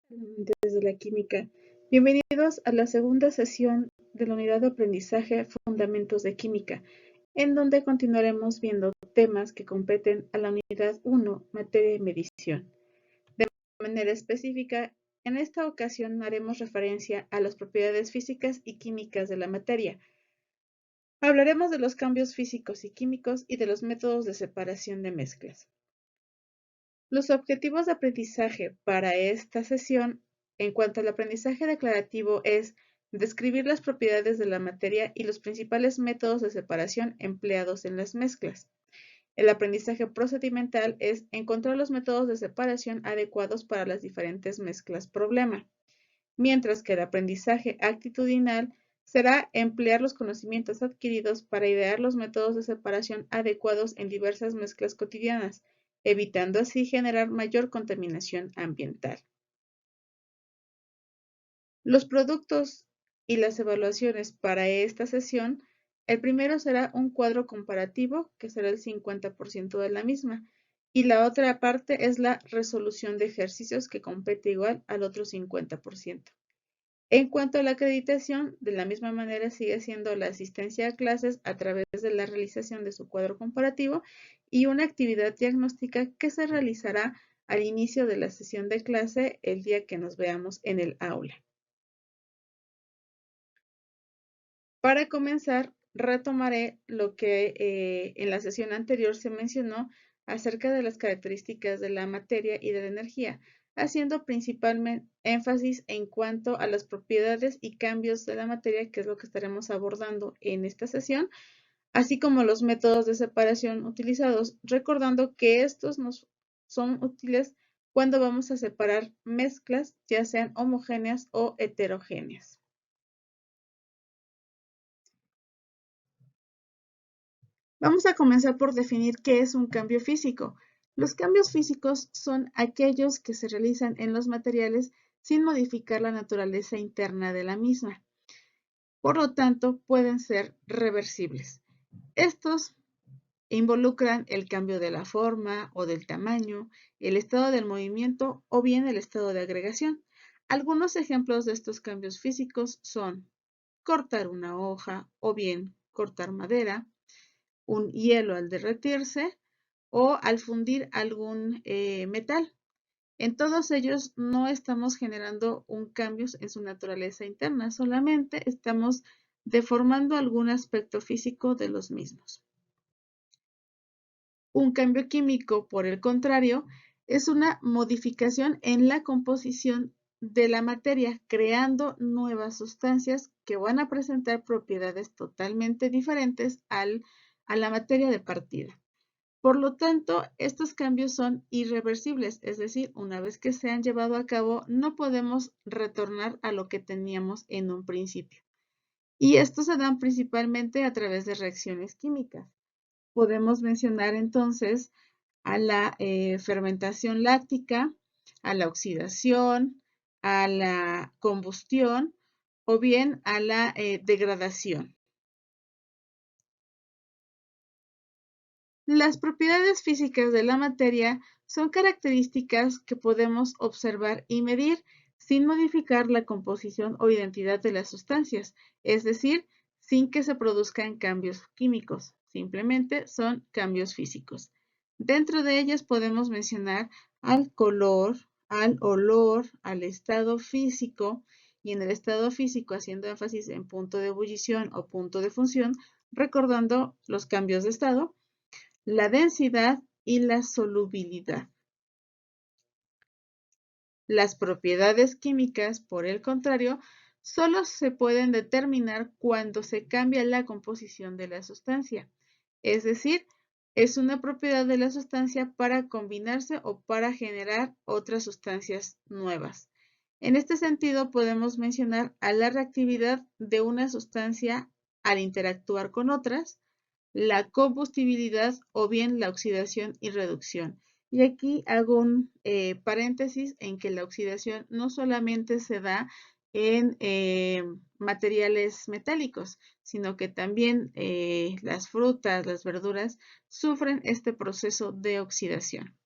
Amantes de la química. Bienvenidos a la segunda sesión de la unidad de aprendizaje Fundamentos de Química, en donde continuaremos viendo temas que competen a la unidad 1, Materia y Medición. De manera específica, en esta ocasión haremos referencia a las propiedades físicas y químicas de la materia. Hablaremos de los cambios físicos y químicos y de los métodos de separación de mezclas. Los objetivos de aprendizaje para esta sesión en cuanto al aprendizaje declarativo es describir las propiedades de la materia y los principales métodos de separación empleados en las mezclas. El aprendizaje procedimental es encontrar los métodos de separación adecuados para las diferentes mezclas problema, mientras que el aprendizaje actitudinal será emplear los conocimientos adquiridos para idear los métodos de separación adecuados en diversas mezclas cotidianas, evitando así generar mayor contaminación ambiental. Los productos y las evaluaciones para esta sesión, el primero será un cuadro comparativo, que será el 50% de la misma, y la otra parte es la resolución de ejercicios, que compete igual al otro 50%. En cuanto a la acreditación, de la misma manera sigue siendo la asistencia a clases a través de la realización de su cuadro comparativo y una actividad diagnóstica que se realizará al inicio de la sesión de clase el día que nos veamos en el aula. Para comenzar, retomaré lo que en la sesión anterior se mencionó acerca de las características de la materia y de la energía, haciendo principalmente énfasis en cuanto a las propiedades y cambios de la materia, que es lo que estaremos abordando en esta sesión, así como los métodos de separación utilizados, recordando que estos nos son útiles cuando vamos a separar mezclas, ya sean homogéneas o heterogéneas. Vamos a comenzar por definir qué es un cambio físico. Los cambios físicos son aquellos que se realizan en los materiales sin modificar la naturaleza interna de la misma. Por lo tanto, pueden ser reversibles. Estos involucran el cambio de la forma o del tamaño, el estado del movimiento o bien el estado de agregación. Algunos ejemplos de estos cambios físicos son cortar una hoja o bien cortar madera, un hielo al derretirse o al fundir algún metal. En todos ellos no estamos generando un cambio en su naturaleza interna, solamente estamos deformando algún aspecto físico de los mismos. Un cambio químico, por el contrario, es una modificación en la composición de la materia, creando nuevas sustancias que van a presentar propiedades totalmente diferentes a la materia de partida. Por lo tanto, estos cambios son irreversibles, es decir, una vez que se han llevado a cabo, no podemos retornar a lo que teníamos en un principio. Y estos se dan principalmente a través de reacciones químicas. Podemos mencionar entonces a la fermentación láctica, a la oxidación, a la combustión o bien a la degradación. Las propiedades físicas de la materia son características que podemos observar y medir sin modificar la composición o identidad de las sustancias, es decir, sin que se produzcan cambios químicos, simplemente son cambios físicos. Dentro de ellas podemos mencionar al color, al olor, al estado físico, y en el estado físico haciendo énfasis en punto de ebullición o punto de función, recordando los cambios de estado, la densidad y la solubilidad. Las propiedades químicas, por el contrario, solo se pueden determinar cuando se cambia la composición de la sustancia. Es decir, es una propiedad de la sustancia para combinarse o para generar otras sustancias nuevas. En este sentido, podemos mencionar a la reactividad de una sustancia al interactuar con otras, la combustibilidad o bien la oxidación y reducción. Y aquí hago un paréntesis en que la oxidación no solamente se da en materiales metálicos, sino que también las frutas, las verduras sufren este proceso de oxidación.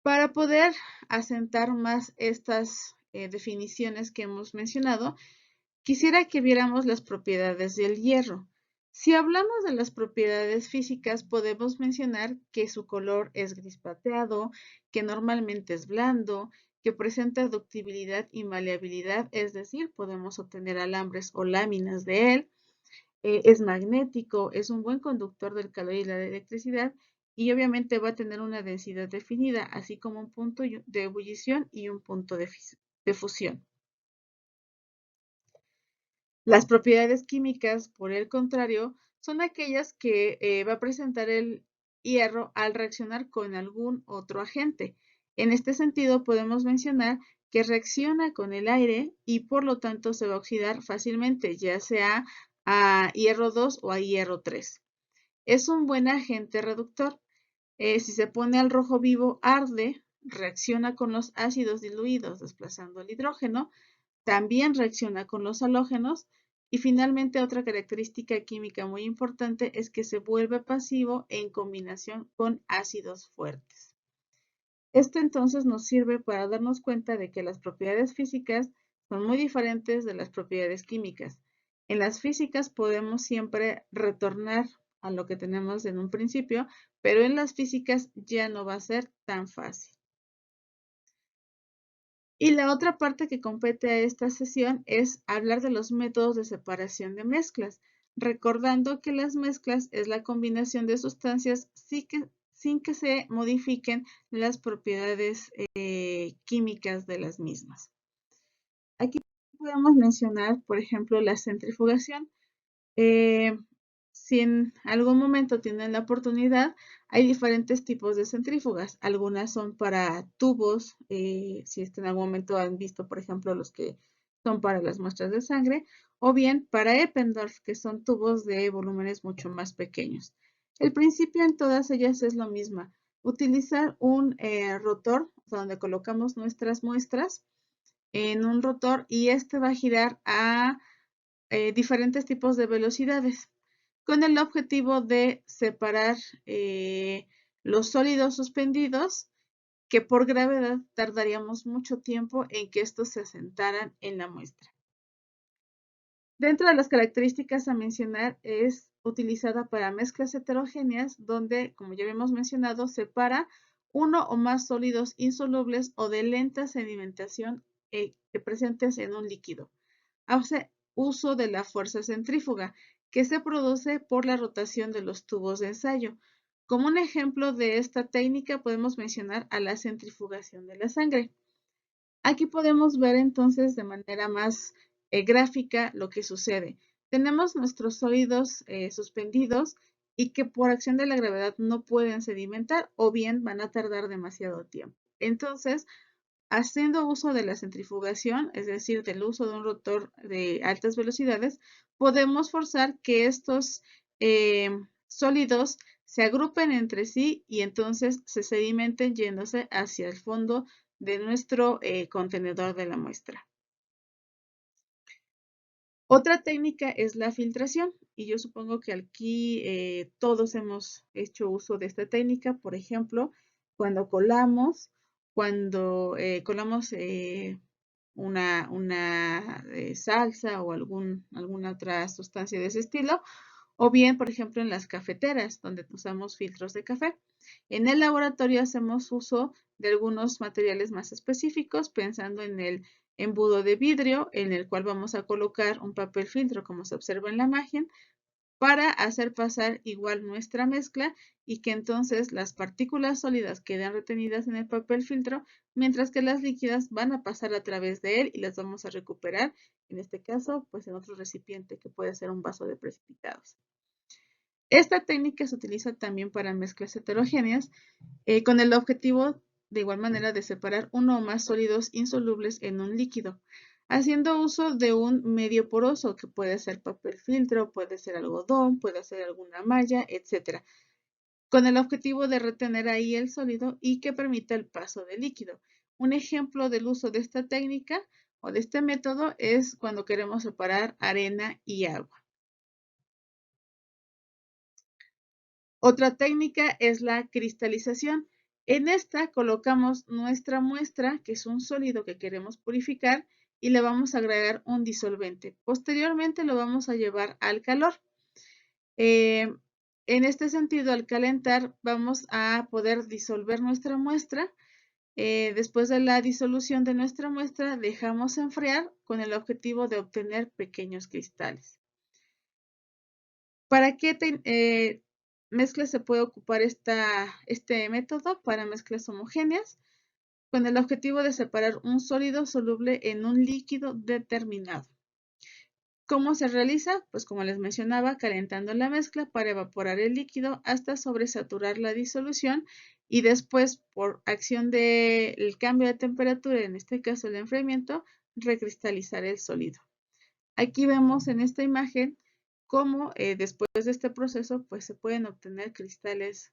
Para poder asentar más estas definiciones que hemos mencionado, quisiera que viéramos las propiedades del hierro. Si hablamos de las propiedades físicas, podemos mencionar que su color es gris plateado, que normalmente es blando, que presenta ductibilidad y maleabilidad, es decir, podemos obtener alambres o láminas de él. Es magnético, es un buen conductor del calor y la electricidad y obviamente va a tener una densidad definida, así como un punto de ebullición y un punto de fusión. Las propiedades químicas, por el contrario, son aquellas que va a presentar el hierro al reaccionar con algún otro agente. En este sentido, podemos mencionar que reacciona con el aire y por lo tanto se va a oxidar fácilmente, ya sea a hierro 2 o a hierro 3. Es un buen agente reductor. Si se pone al rojo vivo, arde, reacciona con los ácidos diluidos desplazando el hidrógeno, también reacciona con los halógenos y finalmente otra característica química muy importante es que se vuelve pasivo en combinación con ácidos fuertes. Esto entonces nos sirve para darnos cuenta de que las propiedades físicas son muy diferentes de las propiedades químicas. En las físicas podemos siempre retornar a lo que tenemos en un principio, pero en las físicas ya no va a ser tan fácil. Y la otra parte que compete a esta sesión es hablar de los métodos de separación de mezclas, recordando que las mezclas es la combinación de sustancias sin que se modifiquen las propiedades químicas de las mismas. Aquí podemos mencionar, por ejemplo, la centrifugación. Eh, si en algún momento tienen la oportunidad, hay diferentes tipos de centrífugas. Algunas son para tubos, si en algún momento han visto, por ejemplo, los que son para las muestras de sangre, o bien para Eppendorf, que son tubos de volúmenes mucho más pequeños. El principio en todas ellas es lo mismo. Utilizar un rotor donde colocamos nuestras muestras en un rotor y este va a girar a diferentes tipos de velocidades con el objetivo de separar los sólidos suspendidos que por gravedad tardaríamos mucho tiempo en que estos se asentaran en la muestra. Dentro de las características a mencionar es utilizada para mezclas heterogéneas donde, como ya habíamos mencionado, separa uno o más sólidos insolubles o de lenta sedimentación presentes en un líquido. Hace uso de la fuerza centrífuga, que se produce por la rotación de los tubos de ensayo. Como un ejemplo de esta técnica podemos mencionar a la centrifugación de la sangre. Aquí podemos ver entonces de manera más gráfica lo que sucede. Tenemos nuestros sólidos suspendidos y que por acción de la gravedad no pueden sedimentar o bien van a tardar demasiado tiempo. Entonces, haciendo uso de la centrifugación, es decir, del uso de un rotor de altas velocidades, podemos forzar que estos sólidos se agrupen entre sí y entonces se sedimenten yéndose hacia el fondo de nuestro contenedor de la muestra. Otra técnica es la filtración y yo supongo que aquí todos hemos hecho uso de esta técnica. Por ejemplo, cuando colamos una salsa o alguna otra sustancia de ese estilo, o bien, por ejemplo, en las cafeteras, donde usamos filtros de café. En el laboratorio hacemos uso de algunos materiales más específicos, pensando en el embudo de vidrio, en el cual vamos a colocar un papel filtro, como se observa en la imagen, para hacer pasar igual nuestra mezcla y que entonces las partículas sólidas queden retenidas en el papel filtro, mientras que las líquidas van a pasar a través de él y las vamos a recuperar, en este caso, pues en otro recipiente que puede ser un vaso de precipitados. Esta técnica se utiliza también para mezclas heterogéneas con el objetivo de igual manera de separar uno o más sólidos insolubles en un líquido, haciendo uso de un medio poroso que puede ser papel filtro, puede ser algodón, puede ser alguna malla, etc., con el objetivo de retener ahí el sólido y que permita el paso del líquido. Un ejemplo del uso de esta técnica o de este método es cuando queremos separar arena y agua. Otra técnica es la cristalización. En esta colocamos nuestra muestra, que es un sólido que queremos purificar, y le vamos a agregar un disolvente. Posteriormente lo vamos a llevar al calor. En este sentido, al calentar, vamos a poder disolver nuestra muestra. Después de la disolución de nuestra muestra, dejamos enfriar con el objetivo de obtener pequeños cristales. ¿Para qué mezcla se puede ocupar este método? Para mezclas homogéneas, con el objetivo de separar un sólido soluble en un líquido determinado. ¿Cómo se realiza? Pues como les mencionaba, calentando la mezcla para evaporar el líquido hasta sobresaturar la disolución y después, por acción del cambio de temperatura, en este caso el enfriamiento, recristalizar el sólido. Aquí vemos en esta imagen cómo después de este proceso pues se pueden obtener cristales,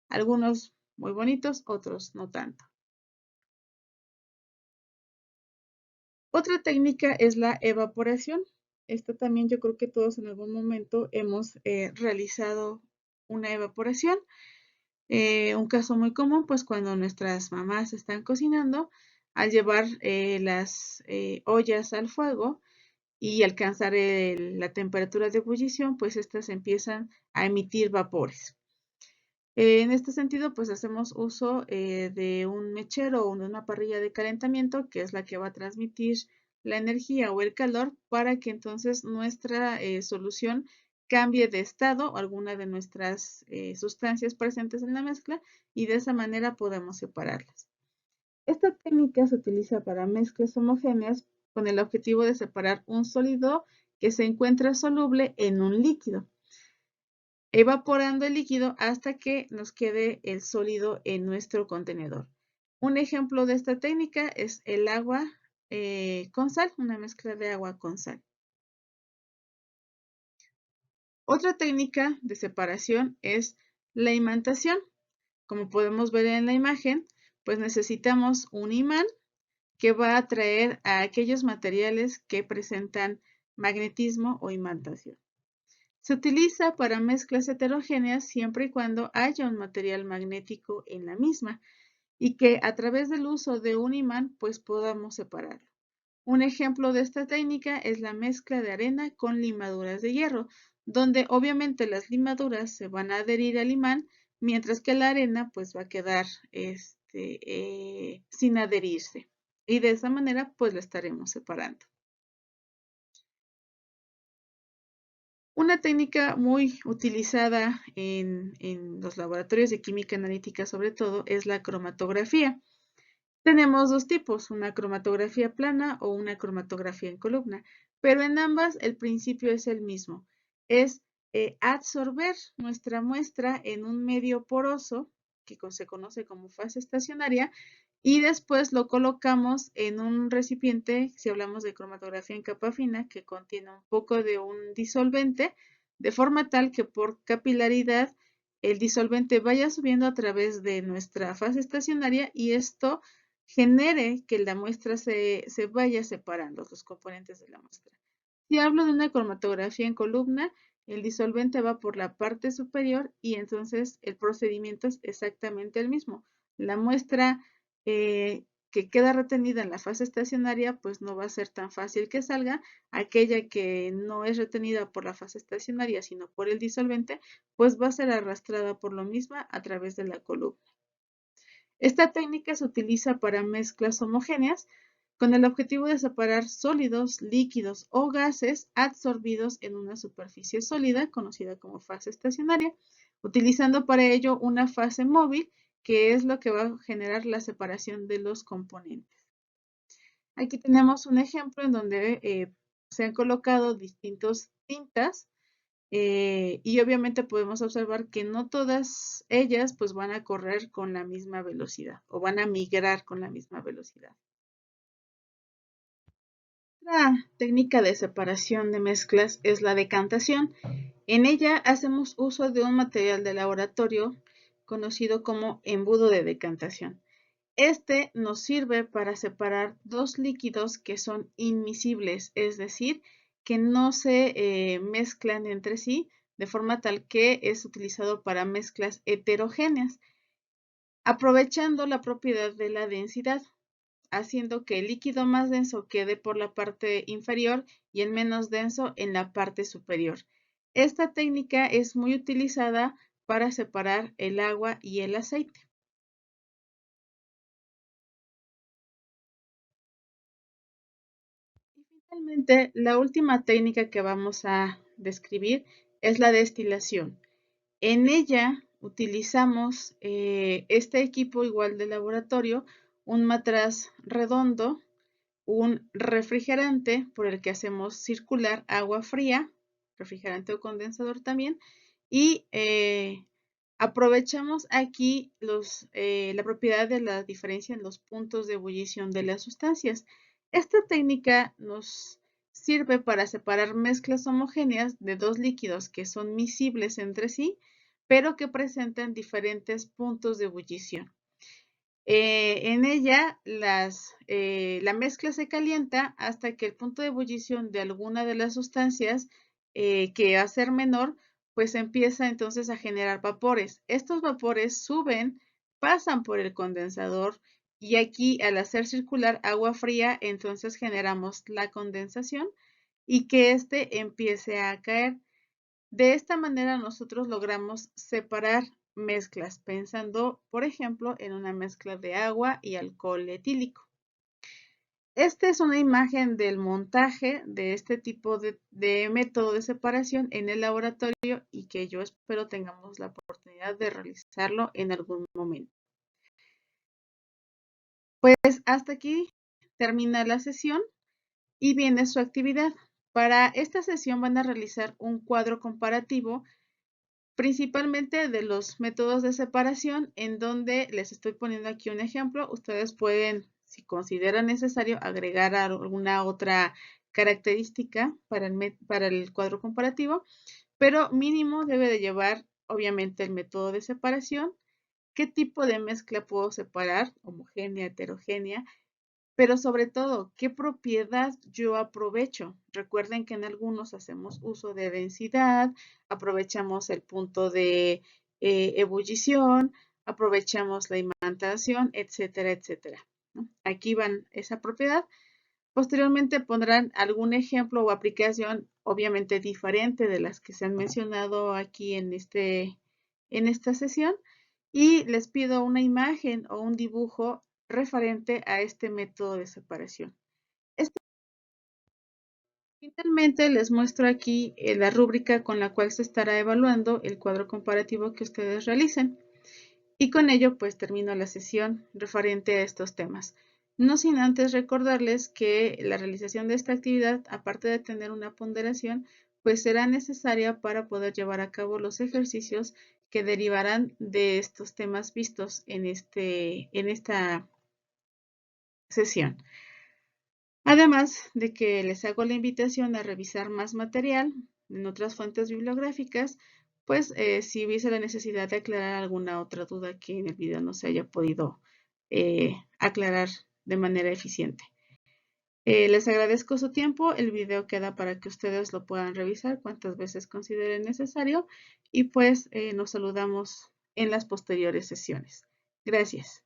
algunos muy bonitos, otros no tanto. Otra técnica es la evaporación. Esta también yo creo que todos en algún momento hemos realizado una evaporación. Un caso muy común, pues cuando nuestras mamás están cocinando, al llevar las ollas al fuego y alcanzar la temperatura de ebullición, pues estas empiezan a emitir vapores. En este sentido, pues hacemos uso de un mechero o de una parrilla de calentamiento, que es la que va a transmitir la energía o el calor para que entonces nuestra solución cambie de estado o alguna de nuestras sustancias presentes en la mezcla y de esa manera podemos separarlas. Esta técnica se utiliza para mezclas homogéneas con el objetivo de separar un sólido que se encuentra soluble en un líquido, evaporando el líquido hasta que nos quede el sólido en nuestro contenedor. Un ejemplo de esta técnica es el agua con sal, una mezcla de agua con sal. Otra técnica de separación es la imantación. Como podemos ver en la imagen, pues necesitamos un imán que va a atraer a aquellos materiales que presentan magnetismo o imantación. Se utiliza para mezclas heterogéneas siempre y cuando haya un material magnético en la misma y que a través del uso de un imán pues podamos separarlo. Un ejemplo de esta técnica es la mezcla de arena con limaduras de hierro, donde obviamente las limaduras se van a adherir al imán, mientras que la arena pues va a quedar sin adherirse. Y de esa manera pues la estaremos separando. Una técnica muy utilizada en los laboratorios de química analítica sobre todo es la cromatografía. Tenemos dos tipos, una cromatografía plana o una cromatografía en columna, pero en ambas el principio es el mismo. Es absorber nuestra muestra en un medio poroso, que se conoce como fase estacionaria, y después lo colocamos en un recipiente, si hablamos de cromatografía en capa fina, que contiene un poco de un disolvente, de forma tal que por capilaridad el disolvente vaya subiendo a través de nuestra fase estacionaria y esto genere que la muestra se vaya separando, los componentes de la muestra. Si hablo de una cromatografía en columna, el disolvente va por la parte superior y entonces el procedimiento es exactamente el mismo. La muestra que queda retenida en la fase estacionaria, pues no va a ser tan fácil que salga. Aquella que no es retenida por la fase estacionaria, sino por el disolvente, pues va a ser arrastrada por lo misma a través de la columna. Esta técnica se utiliza para mezclas homogéneas con el objetivo de separar sólidos, líquidos o gases absorbidos en una superficie sólida, conocida como fase estacionaria, utilizando para ello una fase móvil, que es lo que va a generar la separación de los componentes. Aquí tenemos un ejemplo en donde se han colocado distintas tintas y obviamente podemos observar que no todas ellas pues van a correr con la misma velocidad o van a migrar con la misma velocidad. Otra técnica de separación de mezclas es la decantación. En ella hacemos uso de un material de laboratorio conocido como embudo de decantación. Este nos sirve para separar dos líquidos que son inmiscibles, es decir, que no se mezclan entre sí de forma tal que es utilizado para mezclas heterogéneas. aprovechando la propiedad de la densidad, haciendo que el líquido más denso quede por la parte inferior y el menos denso en la parte superior. Esta técnica es muy utilizada para separar el agua y el aceite. Y finalmente, la última técnica que vamos a describir es la destilación. En ella utilizamos este equipo igual de laboratorio, un matraz redondo, un refrigerante por el que hacemos circular agua fría, refrigerante o condensador también, y aprovechamos aquí la propiedad de la diferencia en los puntos de ebullición de las sustancias. Esta técnica nos sirve para separar mezclas homogéneas de dos líquidos que son miscibles entre sí, pero que presentan diferentes puntos de ebullición. En ella la mezcla se calienta hasta que el punto de ebullición de alguna de las sustancias, que va a ser menor, pues empieza entonces a generar vapores. Estos vapores suben, pasan por el condensador y aquí al hacer circular agua fría, entonces generamos la condensación y que éste empiece a caer. De esta manera nosotros logramos separar mezclas, pensando, por ejemplo, en una mezcla de agua y alcohol etílico. Esta es una imagen del montaje de este tipo de método de separación en el laboratorio y que yo espero tengamos la oportunidad de realizarlo en algún momento. Pues hasta aquí termina la sesión y viene su actividad. Para esta sesión van a realizar un cuadro comparativo principalmente de los métodos de separación, en donde les estoy poniendo aquí un ejemplo. Ustedes pueden, si consideran necesario, agregar alguna otra característica para el cuadro comparativo, pero mínimo debe de llevar, obviamente, el método de separación, qué tipo de mezcla puedo separar, homogénea, heterogénea, pero sobre todo, ¿qué propiedad yo aprovecho? Recuerden que en algunos hacemos uso de densidad, aprovechamos el punto de ebullición, aprovechamos la imantación, etcétera, etcétera, ¿no? Aquí van esa propiedad. Posteriormente pondrán algún ejemplo o aplicación, obviamente diferente de las que se han mencionado aquí en esta sesión, y les pido una imagen o un dibujo referente a este método de separación. Finalmente les muestro aquí la rúbrica con la cual se estará evaluando el cuadro comparativo que ustedes realicen. Y con ello pues termino la sesión referente a estos temas. No sin antes recordarles que la realización de esta actividad, aparte de tener una ponderación, pues será necesaria para poder llevar a cabo los ejercicios que derivarán de estos temas vistos en esta sesión. Además de que les hago la invitación a revisar más material en otras fuentes bibliográficas, pues si hubiese la necesidad de aclarar alguna otra duda que en el video no se haya podido aclarar de manera eficiente. Les agradezco su tiempo, el video queda para que ustedes lo puedan revisar cuantas veces consideren necesario y pues nos saludamos en las posteriores sesiones. Gracias.